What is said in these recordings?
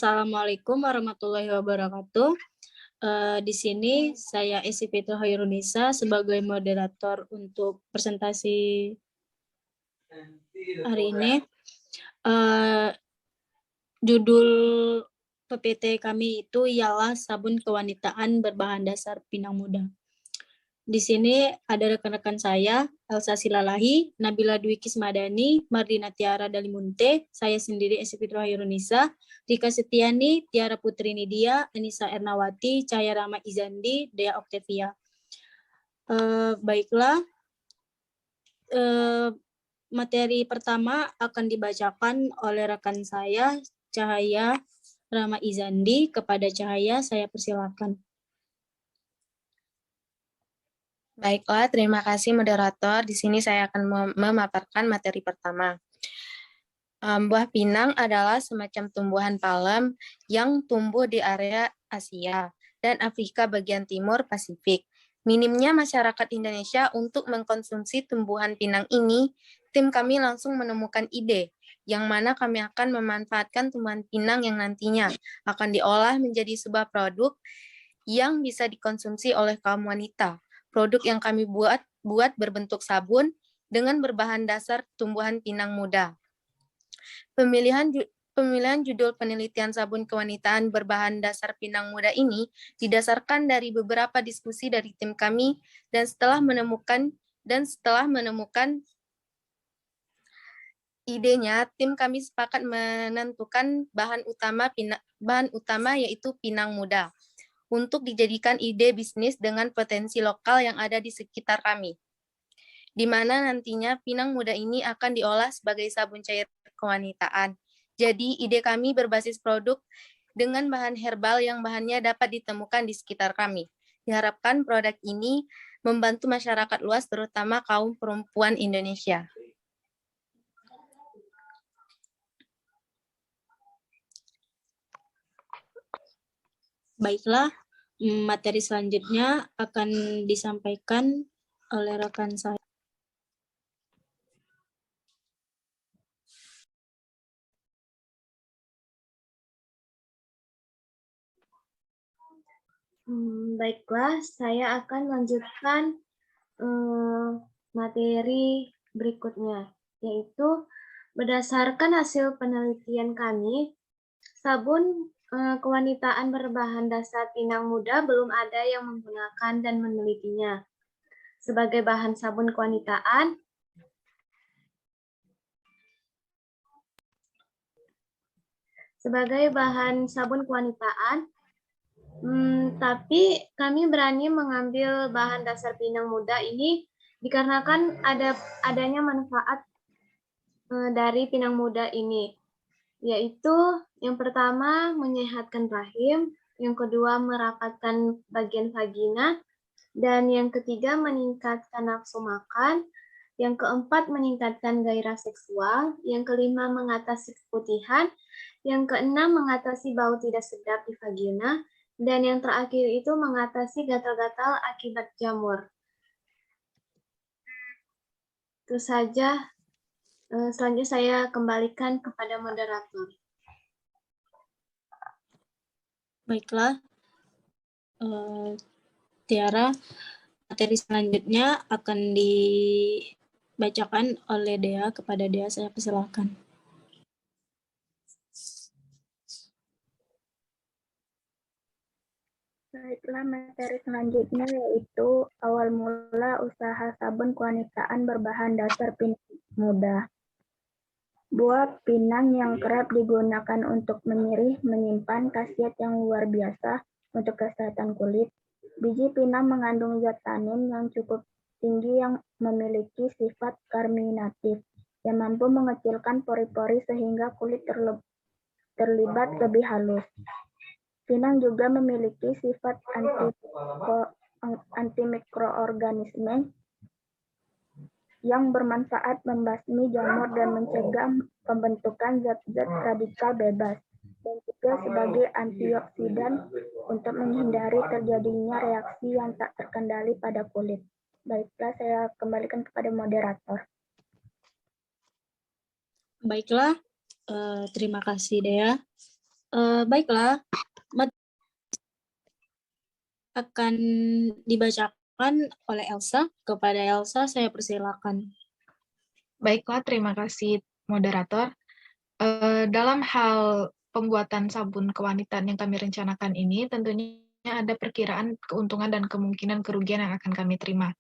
Assalamualaikum warahmatullahi wabarakatuh. Di sini saya Esi Fitri Hoyrunisa sebagai moderator untuk presentasi hari ini. Judul PPT kami itu ialah sabun kewanitaan berbahan dasar pinang muda. Di sini ada rekan-rekan saya, Elsa Silalahi, Nabila Dwi Kismadani, Mardina Tiara Dalimunte, saya sendiri Esi Fitri Hoyrunisa, Rika Setiani, Tiara Putri Nidia, Anissa Ernawati, Cahaya Rama Izandi, Dea Octavia. Baiklah, materi pertama akan dibacakan oleh rekan saya, Cahaya Rama Izandi. Kepada Cahaya, saya persilakan. Baiklah, terima kasih moderator. Di sini saya akan memaparkan materi pertama. Buah pinang adalah semacam tumbuhan palem yang tumbuh di area Asia dan Afrika bagian timur Pasifik. Minimnya masyarakat Indonesia untuk mengkonsumsi tumbuhan pinang ini, tim kami langsung menemukan ide, yang mana kami akan memanfaatkan tumbuhan pinang yang nantinya akan diolah menjadi sebuah produk yang bisa dikonsumsi oleh kaum wanita. Produk yang kami buat berbentuk sabun dengan berbahan dasar tumbuhan pinang muda. Pemilihan judul penelitian sabun kewanitaan berbahan dasar pinang muda ini didasarkan dari beberapa diskusi dari tim kami dan setelah menemukan idenya, tim kami sepakat menentukan bahan utama yaitu pinang muda untuk dijadikan ide bisnis dengan potensi lokal yang ada di sekitar kami, di mana nantinya pinang muda ini akan diolah sebagai sabun cair kewanitaan. Jadi ide kami berbasis produk dengan bahan herbal yang bahannya dapat ditemukan di sekitar kami. Diharapkan produk ini membantu masyarakat luas, terutama kaum perempuan Indonesia. Baiklah, materi selanjutnya akan disampaikan oleh rekan saya. Baiklah, saya akan lanjutkan materi berikutnya, yaitu berdasarkan hasil penelitian kami, sabun kewanitaan berbahan dasar pinang muda belum ada yang menggunakan dan menelitinya. Sebagai bahan sabun kewanitaan, tapi kami berani mengambil bahan dasar pinang muda ini dikarenakan adanya manfaat dari pinang muda ini, yaitu yang pertama menyehatkan rahim, yang kedua merapatkan bagian vagina, dan yang ketiga meningkatkan nafsu makan, yang keempat meningkatkan gairah seksual, yang kelima mengatasi keputihan, yang keenam mengatasi bau tidak sedap di vagina, dan yang terakhir itu mengatasi gatal-gatal akibat jamur. Itu saja. Selanjutnya saya kembalikan kepada moderator. Baiklah, Tiara, materi selanjutnya akan dibacakan oleh Dea. Kepada Dea, saya persilakan. Baiklah, materi selanjutnya yaitu awal mula usaha sabun kewanitaan berbahan dasar pinang muda. Buah pinang yang kerap digunakan untuk menyirih menyimpan khasiat yang luar biasa untuk kesehatan kulit. Biji pinang mengandung zat tanin yang cukup tinggi yang memiliki sifat karminatif, yang mampu mengecilkan pori-pori sehingga kulit terlihat lebih halus. Pinang juga memiliki sifat antimikroorganisme yang bermanfaat membasmi jamur dan mencegah pembentukan zat-zat radikal bebas, dan juga sebagai antioksidan untuk menghindari terjadinya reaksi yang tak terkendali pada kulit. Baiklah, saya kembalikan kepada moderator. Baiklah, terima kasih Dea. Baiklah, akan dibacakan oleh Elsa. Kepada Elsa, saya persilakan. Baiklah, terima kasih moderator. Dalam hal pembuatan sabun kewanitaan yang kami rencanakan ini, tentunya ada perkiraan keuntungan dan kemungkinan kerugian yang akan kami terima.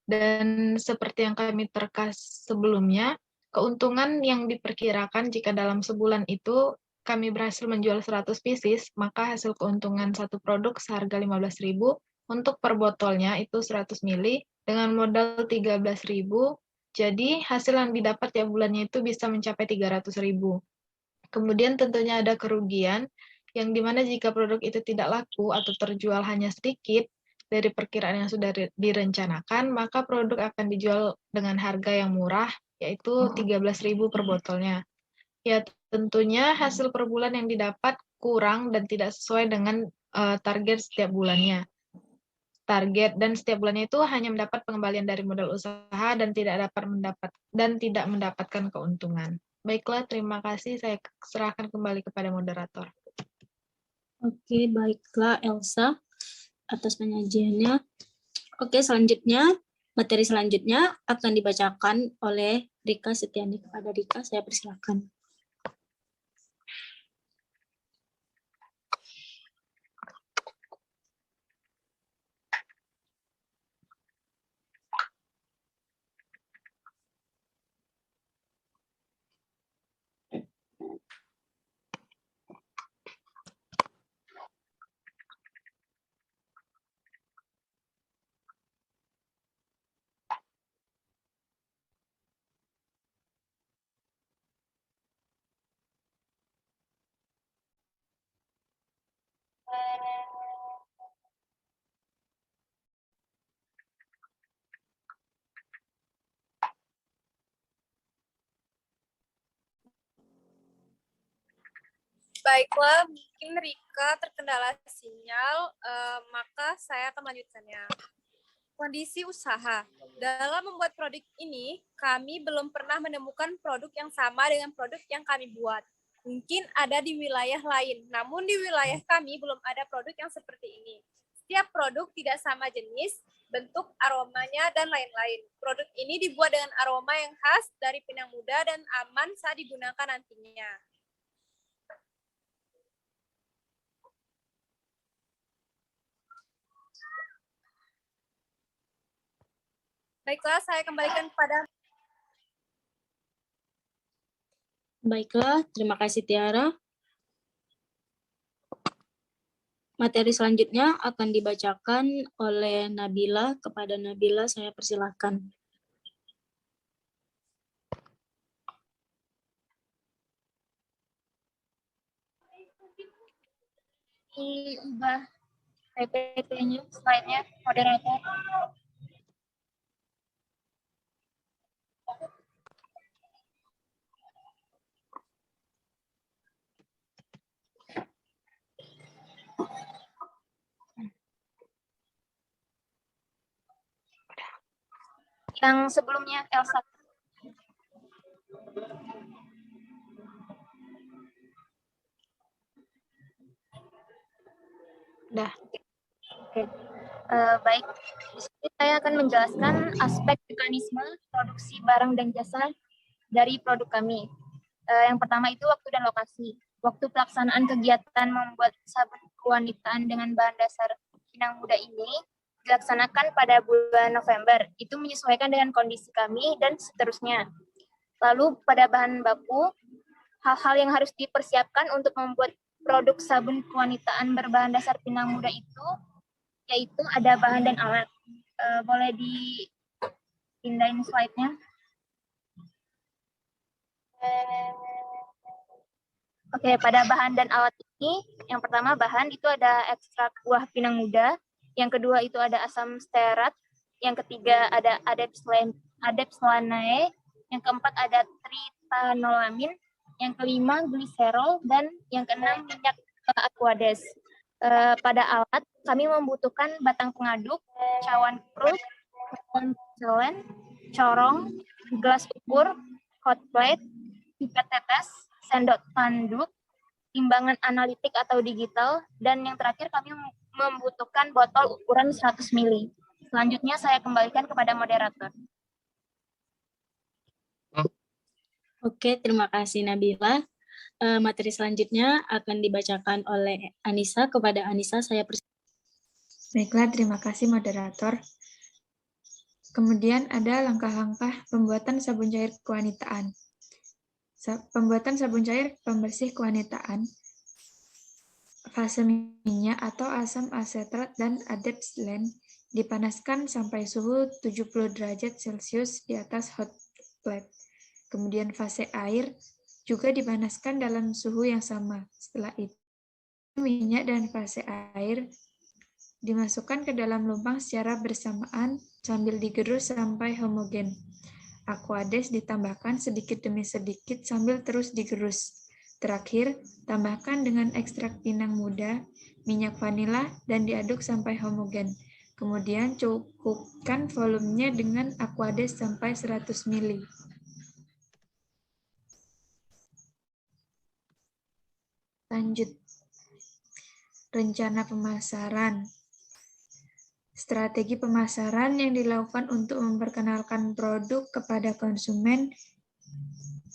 Dan seperti yang kami terkas sebelumnya, keuntungan yang diperkirakan jika dalam sebulan itu kami berhasil menjual 100 pieces, maka hasil keuntungan satu produk seharga 15.000, untuk per botolnya itu 100 ml, dengan modal 13.000, jadi hasil yang didapat tiap bulannya itu bisa mencapai 300.000. Kemudian tentunya ada kerugian, yang dimana jika produk itu tidak laku atau terjual hanya sedikit dari perkiraan yang sudah direncanakan, maka produk akan dijual dengan harga yang murah, yaitu 13.000 per botolnya. Ya, tentunya hasil per bulan yang didapat kurang dan tidak sesuai dengan target setiap bulannya. Dan setiap bulannya itu hanya mendapat pengembalian dari modal usaha dan tidak mendapatkan keuntungan. Baiklah, terima kasih. Saya serahkan kembali kepada moderator. Oke, baiklah Elsa atas penyajiannya. Oke, selanjutnya, materi selanjutnya akan dibacakan oleh Rika Setiani. Kepada Rika, saya persilakan. Baiklah, mungkin Rika terkendala sinyal, maka saya akan melanjutkannya. Kondisi usaha. Dalam membuat produk ini, kami belum pernah menemukan produk yang sama dengan produk yang kami buat. Mungkin ada di wilayah lain, namun di wilayah kami belum ada produk yang seperti ini. Setiap produk tidak sama jenis, bentuk, aromanya, dan lain-lain. Produk ini dibuat dengan aroma yang khas dari pinang muda dan aman saat digunakan nantinya. Baiklah, saya kembalikan kepada... Baiklah, terima kasih Tiara. Materi selanjutnya akan dibacakan oleh Nabila. Kepada Nabila, saya persilahkan. Diubah PPT-nya, slide-nya, moderator. Yang sebelumnya Elsa. Dah. Oke. Baik, di sini saya akan menjelaskan aspek mekanisme produksi barang dan jasa dari produk kami. Yang pertama itu waktu dan lokasi. Waktu pelaksanaan kegiatan membuat sabun kewanitaan dengan bahan dasar pinang muda ini dilaksanakan pada bulan November. Itu menyesuaikan dengan kondisi kami dan seterusnya. Lalu pada bahan baku, hal-hal yang harus dipersiapkan untuk membuat produk sabun kewanitaan berbahan dasar pinang muda itu, yaitu ada bahan dan alat. Boleh dipindahin slide-nya. Oke, pada bahan dan alat ini, yang pertama bahan itu ada ekstrak buah pinang muda, yang kedua itu ada asam stearat, yang ketiga ada adepslanae, yang keempat ada tritanolamin, yang kelima gliserol, dan yang keenam minyak aquades. Pada alat, kami membutuhkan batang pengaduk, cawan kerut, cawan porcelain, corong, gelas ukur, hot plate, pipet tetes, sendok tanduk, timbangan analitik atau digital, dan yang terakhir kami membutuhkan botol ukuran 100 ml. Selanjutnya saya kembalikan kepada moderator. Oke, terima kasih Nabila. Materi selanjutnya akan dibacakan oleh Anissa. Kepada Anissa, saya Baiklah, terima kasih moderator. Kemudian ada langkah-langkah pembuatan sabun cair kewanitaan. Pembuatan sabun cair pembersih kewanitaan. Fase minyak atau asam asetat dan adepsilen dipanaskan sampai suhu 70 derajat Celcius di atas hot plate. Kemudian fase air juga dipanaskan dalam suhu yang sama. Setelah itu, minyak dan fase air dimasukkan ke dalam lubang secara bersamaan sambil digerus sampai homogen. Aquades ditambahkan sedikit demi sedikit sambil terus digerus. Terakhir, tambahkan dengan ekstrak pinang muda, minyak vanila, dan diaduk sampai homogen. Kemudian cukupkan volumenya dengan Aquades sampai 100 ml. Lanjut. Rencana pemasaran. Strategi pemasaran yang dilakukan untuk memperkenalkan produk kepada konsumen.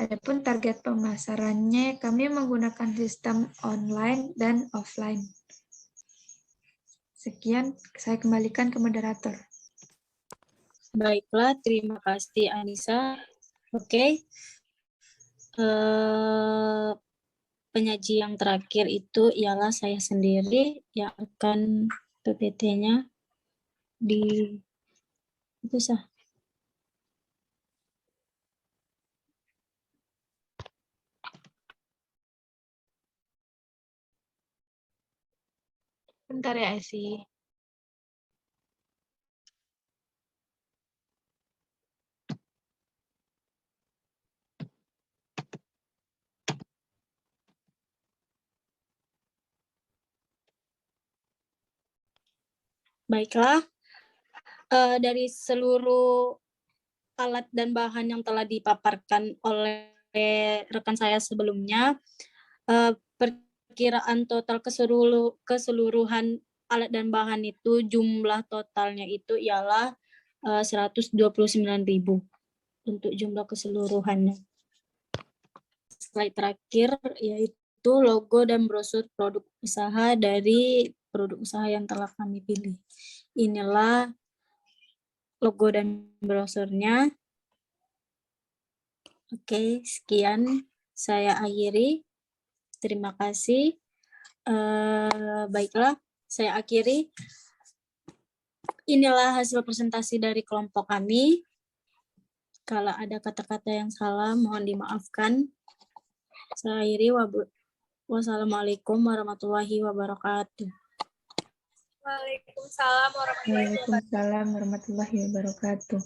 Adapun target pemasarannya, kami menggunakan sistem online dan offline. Sekian, saya kembalikan ke moderator. Baiklah, terima kasih Anissa. Oke. Penyaji yang terakhir itu ialah saya sendiri yang akan PPT-nya itu sah. Bentar ya, Esi. Baiklah, dari seluruh alat dan bahan yang telah dipaparkan oleh rekan saya sebelumnya, perkiraan total keseluruhan alat dan bahan itu jumlah totalnya itu ialah 129.000 untuk jumlah keseluruhannya. Slide terakhir yaitu logo dan brosur produk usaha dari produk usaha yang telah kami pilih. Inilah logo dan brosurnya. Oke, sekian saya akhiri. Terima kasih. Baiklah, saya akhiri. Inilah hasil presentasi dari kelompok kami. Kalau ada kata-kata yang salah, mohon dimaafkan. Saya akhiri. Wassalamualaikum warahmatullahi wabarakatuh. Waalaikumsalam warahmatullahi wabarakatuh. Waalaikumsalam warahmatullahi wabarakatuh.